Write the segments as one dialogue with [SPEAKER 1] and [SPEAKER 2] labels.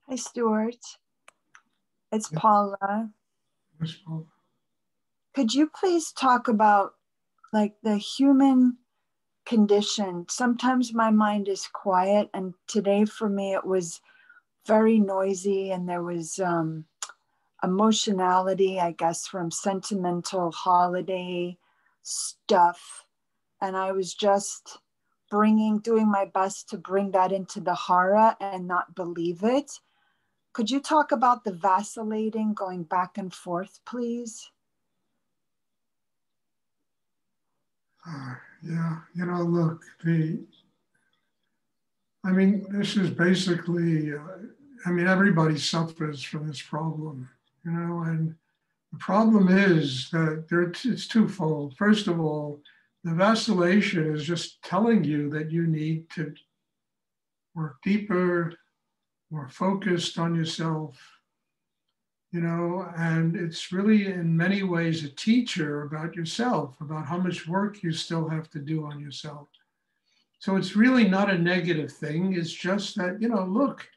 [SPEAKER 1] Hi, Stuart. It's
[SPEAKER 2] Yeah,
[SPEAKER 1] Paula.
[SPEAKER 2] Miss Paul.
[SPEAKER 1] Could you please talk about like the human condition? Sometimes my mind is quiet, and today for me it was very noisy, and there was emotionality, I guess, from sentimental holiday stuff. And I was just doing my best to bring that into the hara and not believe it. Could you talk about the vacillating going back and forth, please?
[SPEAKER 2] Yeah, look, this is basically, everybody suffers from this problem, and the problem is that it's twofold. First of all, the vacillation is just telling you that you need to work deeper, more focused on yourself, and it's really in many ways a teacher about yourself, about how much work you still have to do on yourself. So it's really not a negative thing. It's just that, look,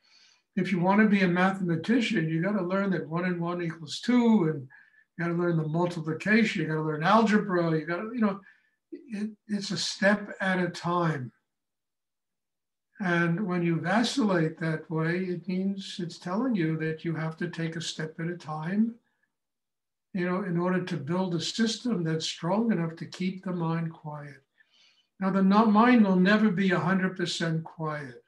[SPEAKER 2] if you want to be a mathematician, you got to learn that 1 and 1 equals 2, and you got to learn the multiplication, you got to learn algebra, you got to, it's a step at a time. And when you vacillate that way, it means it's telling you that you have to take a step at a time, in order to build a system that's strong enough to keep the mind quiet. Now, the mind will never be 100% quiet,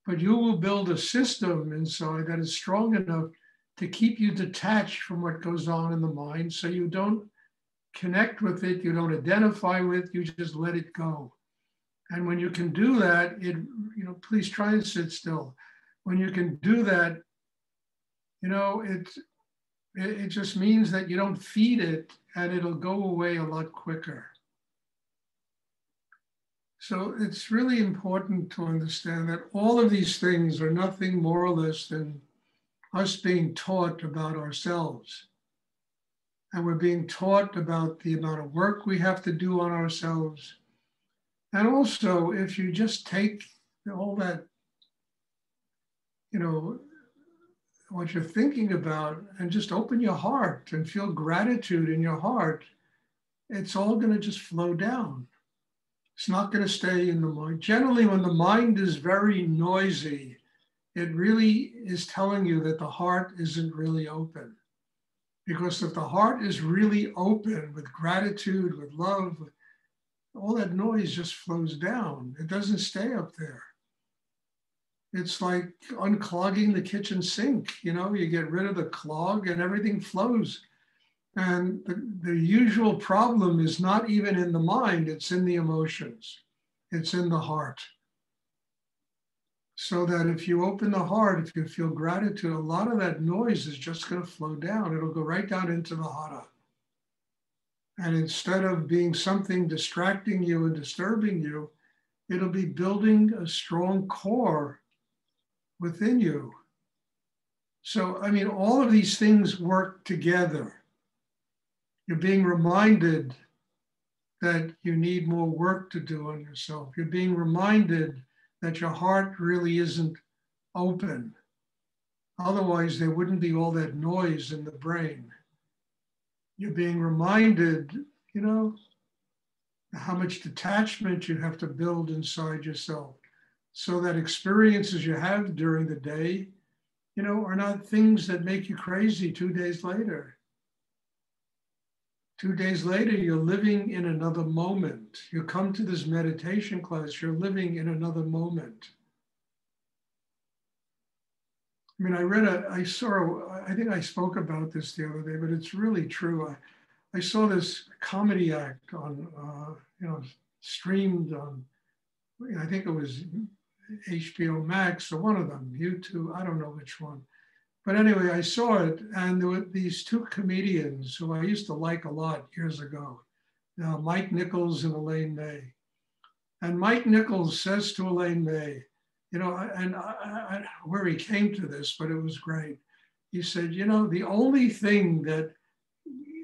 [SPEAKER 2] but you will build a system inside that is strong enough to keep you detached from what goes on in the mind, so you don't connect with it, you don't identify with, you just let it go. And when you can do that, please try and sit still. When you can do that, it just means that you don't feed it, and it'll go away a lot quicker. So it's really important to understand that all of these things are nothing more or less than us being taught about ourselves. And we're being taught about the amount of work we have to do on ourselves. And also, if you just take all that, what you're thinking about, and just open your heart and feel gratitude in your heart, it's all going to just flow down. It's not going to stay in the mind. Generally, when the mind is very noisy, it really is telling you that the heart isn't really open. Because if the heart is really open with gratitude, with love, all that noise just flows down. It doesn't stay up there. It's like unclogging the kitchen sink. You get rid of the clog and everything flows. And the usual problem is not even in the mind, it's in the emotions. It's in the heart. So that if you open the heart, if you feel gratitude, a lot of that noise is just going to flow down. It'll go right down into the hara. And instead of being something distracting you and disturbing you, it'll be building a strong core within you. So, all of these things work together. You're being reminded that you need more work to do on yourself. You're being reminded that your heart really isn't open. Otherwise, there wouldn't be all that noise in the brain. You're being reminded, how much detachment you have to build inside yourself, so that experiences you have during the day, are not things that make you crazy 2 days later. 2 days later, you're living in another moment. You come to this meditation class, you're living in another moment. I think I spoke about this the other day, but it's really true. I saw this comedy act on, streamed on, I think it was HBO Max or one of them, YouTube, I don't know which one. But anyway, I saw it, and there were these two comedians who I used to like a lot years ago, Mike Nichols and Elaine May. And Mike Nichols says to Elaine May, where he came to this, but it was great. He said, the only thing that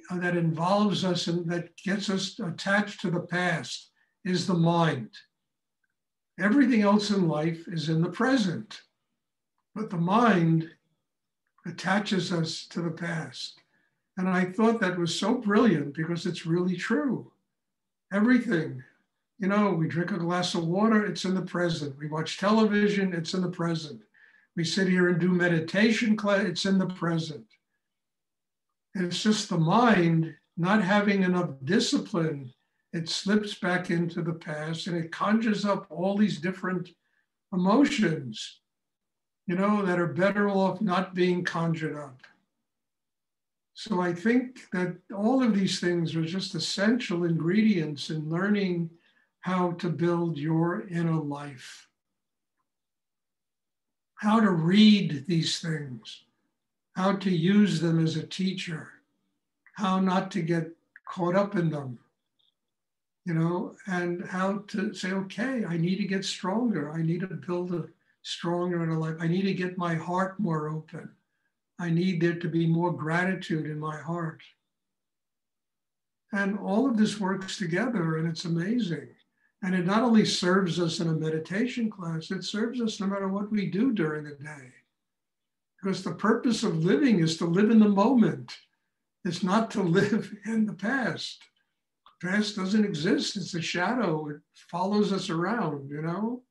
[SPEAKER 2] involves us and that gets us attached to the past is the mind. Everything else in life is in the present. But the mind attaches us to the past. And I thought that was so brilliant because it's really true. Everything, you know, we drink a glass of water, it's in the present. We watch television, it's in the present. We sit here and do meditation class, it's in the present. And it's just the mind not having enough discipline. It slips back into the past and it conjures up all these different emotions, you know, that are better off not being conjured up. So I think that all of these things are just essential ingredients in learning how to build your inner life, how to read these things, how to use them as a teacher, how not to get caught up in them, you know, and how to say, okay, I need to get stronger. I need to build a stronger inner life. I need to get my heart more open. I need there to be more gratitude in my heart. And all of this works together and it's amazing. And it not only serves us in a meditation class, it serves us no matter what we do during the day. Because the purpose of living is to live in the moment. It's not to live in the past. The past doesn't exist. It's a shadow. It follows us around, you know?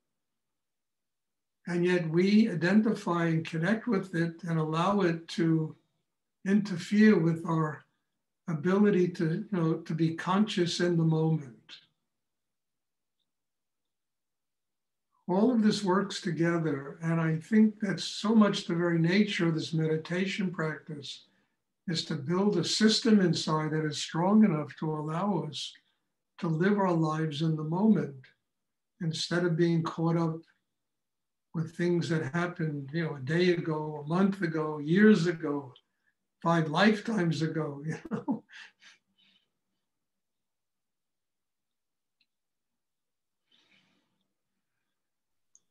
[SPEAKER 2] And yet we identify and connect with it and allow it to interfere with our ability to, you know, to be conscious in the moment. All of this works together. And I think that's so much the very nature of this meditation practice is to build a system inside that is strong enough to allow us to live our lives in the moment instead of being caught up with things that happened, you know, a day ago, a month ago, years ago, 5 lifetimes ago, you know.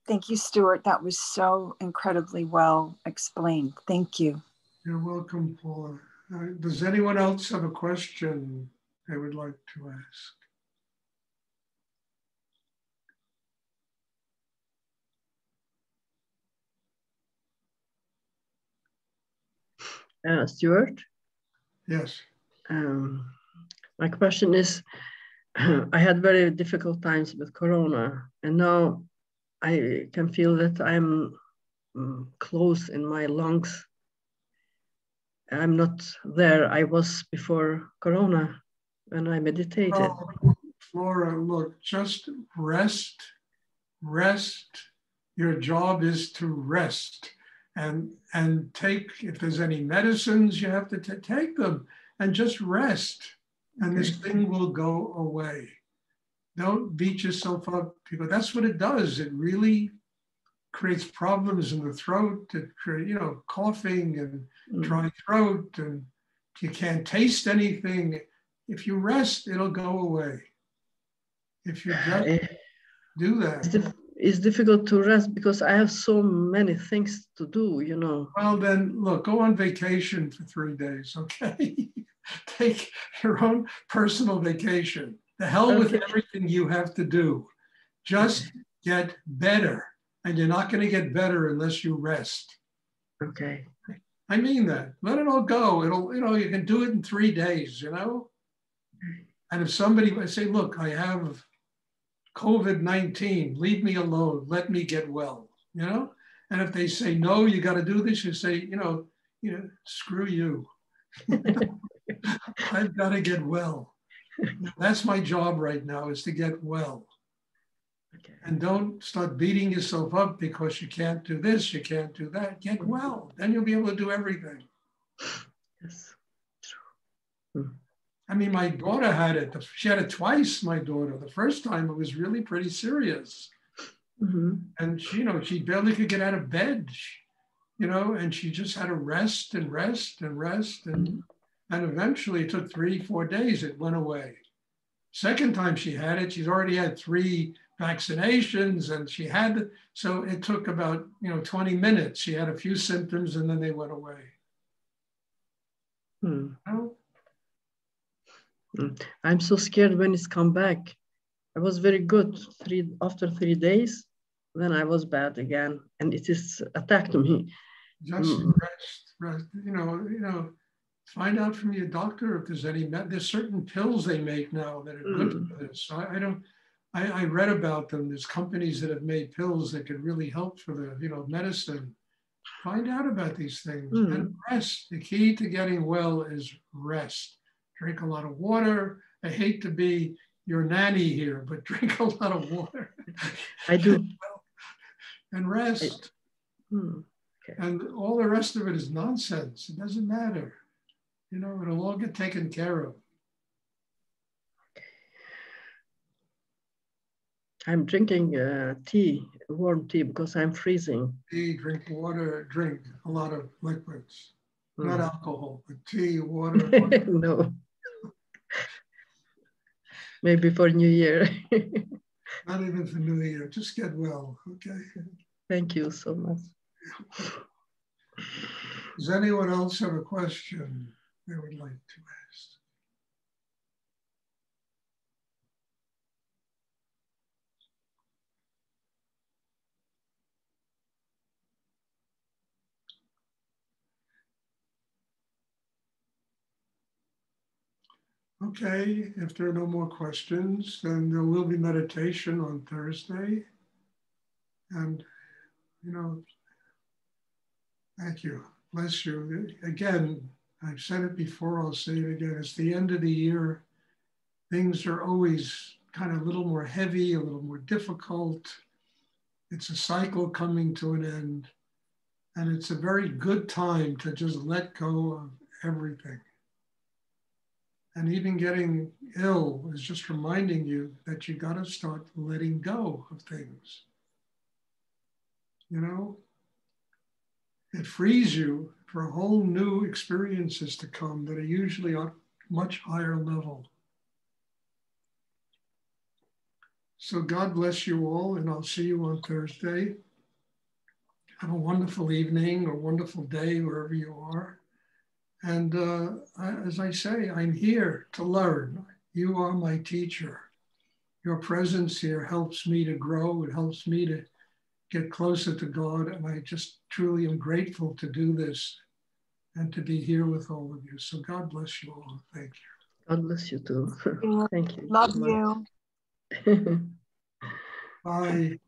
[SPEAKER 1] Thank you, Stuart. That was so incredibly well explained. Thank you.
[SPEAKER 2] You're welcome, Paula. Does anyone else have a question they would like to ask?
[SPEAKER 3] Stuart?
[SPEAKER 2] Yes.
[SPEAKER 3] My question is, I had very difficult times with Corona, and now I can feel that I'm close in my lungs. I'm not there I was before Corona when I meditated.
[SPEAKER 2] Oh, Flora, look, just rest, rest. Your job is to rest and take, if there's any medicines you have to take them and just rest. And
[SPEAKER 3] Okay.
[SPEAKER 2] this thing will go away. Don't beat yourself up, people. That's what it does. It really creates problems in the throat. It creates, you know, coughing and dry throat, and you can't taste anything. If you rest, it'll go away. If you just do that.
[SPEAKER 3] It's difficult to rest because I have so many things to do, you know.
[SPEAKER 2] Well, then look, go on vacation for 3 days, okay? Take your own personal vacation. The hell with everything you have to do. Just get better. And you're not going to get better unless you rest.
[SPEAKER 3] Okay.
[SPEAKER 2] I mean that. Let it all go. It'll, you know, you can do it in 3 days, you know? And if somebody would say, look, I have COVID-19, leave me alone, let me get well, you know? And if they say, no, you got to do this, you say, you know, screw you. I've got to get well. That's my job right now, is to get well. Okay. And don't start beating yourself up because you can't do this, you can't do that. Get well, then you'll be able to do everything.
[SPEAKER 3] Yes, true.
[SPEAKER 2] I mean, my daughter had it. She had it twice, my daughter. The first time it was really pretty serious. Mm-hmm. And she, you know, she barely could get out of bed, you know, and she just had to rest and rest and rest. And eventually it took 3-4 days, it went away. Second time she had it, she's already had 3 vaccinations and she had, so it took about, 20 minutes. She had a few symptoms and then they went away.
[SPEAKER 3] You know? I'm so scared when it's come back. I was very good after 3 days when I was bad again, and it is attacked me.
[SPEAKER 2] Just rest. Find out from your doctor if there's any. There's certain pills they make now that are good for this. I don't. I read about them. There's companies that have made pills that could really help for the medicine. Find out about these things and rest. The key to getting well is rest. Drink a lot of water. I hate to be your nanny here, but drink a lot of water.
[SPEAKER 3] I do.
[SPEAKER 2] And rest.
[SPEAKER 3] Okay.
[SPEAKER 2] And all the rest of it is nonsense. It doesn't matter. It'll all get taken care of.
[SPEAKER 3] I'm drinking tea, warm tea, because I'm freezing.
[SPEAKER 2] Tea, drink water, drink a lot of liquids. Not alcohol, but tea, water.
[SPEAKER 3] No. Maybe for New Year.
[SPEAKER 2] Not even for New Year. Just get well, okay?
[SPEAKER 3] Thank you so much.
[SPEAKER 2] Does anyone else have a question they would like to ask? Okay, if there are no more questions, then there will be meditation on Thursday. And, thank you. Bless you. Again, I've said it before, I'll say it again. It's the end of the year. Things are always kind of a little more heavy, a little more difficult. It's a cycle coming to an end. And it's a very good time to just let go of everything. And even getting ill is just reminding you that you got to start letting go of things. It frees you for whole new experiences to come that are usually on a much higher level. So God bless you all, and I'll see you on Thursday. Have a wonderful evening or wonderful day wherever you are. And as I say, I'm here to learn. You are my teacher. Your presence here helps me to grow. It helps me to get closer to God. And I just truly am grateful to do this and to be here with all of you. So God bless you all. Thank you.
[SPEAKER 3] God bless you too. Thank you.
[SPEAKER 1] Love
[SPEAKER 3] so
[SPEAKER 1] you.
[SPEAKER 3] Bye.